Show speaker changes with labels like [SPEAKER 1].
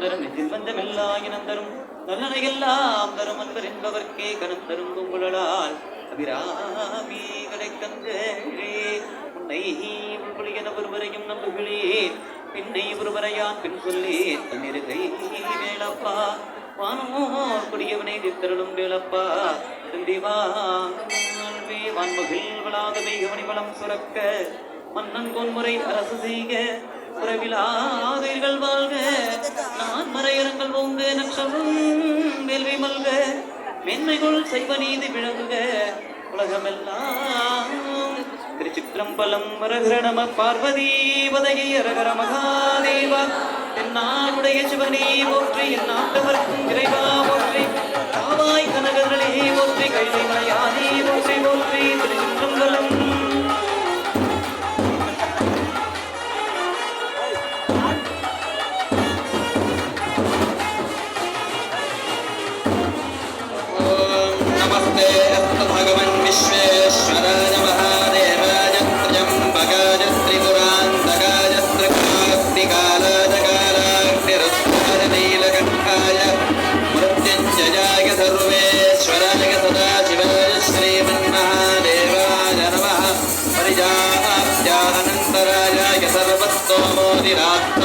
[SPEAKER 1] தரும் நெஞ்சில் வஞ்சமெல்லாம் இனந்தரும் நல்லனையெல்லாம் தரும் அன்பர் என்பவர்க்கே கனந்தரும் குங்குழலால் அபிராமி கடைக்கந்தே உன்னை உள்பொழியன ஒருவரையும் நம்புகளேன் பின்னை ஒருவரையான் பின் சொல்லேன் தன்னிருகை வேளப்பா வானோர் கொடியவனை நித்தருளும் வேளப்பா திருந்திவாழ்வே வான்மகிழ் வளாக மேகமணி வளம் சுரக்க மன்னன் கொன்முறை அரசு செய்க புறவிலாதீர்கள் வாழ்க நான் மறையரங்கள் ஓங்க நட்சமும் வேள்வி மல்க மேன்மைகள் செய்வ நீதி விளங்குக உலகமெல்லாம் திருச்சிற்றம்பலம் வரகர நம பார்வதி வதகி அரகர மகாதேவா தென்னாடுடைய சிவனே போற்றி என் நாட்டவர்க்கும் இறைவா போற்றி காவாய் கனகர்களே போற்றி கைலை மலையானே போற்றி போற்றி திருச்சிற்றம்பலம்
[SPEAKER 2] सर्वतोमोदिरात्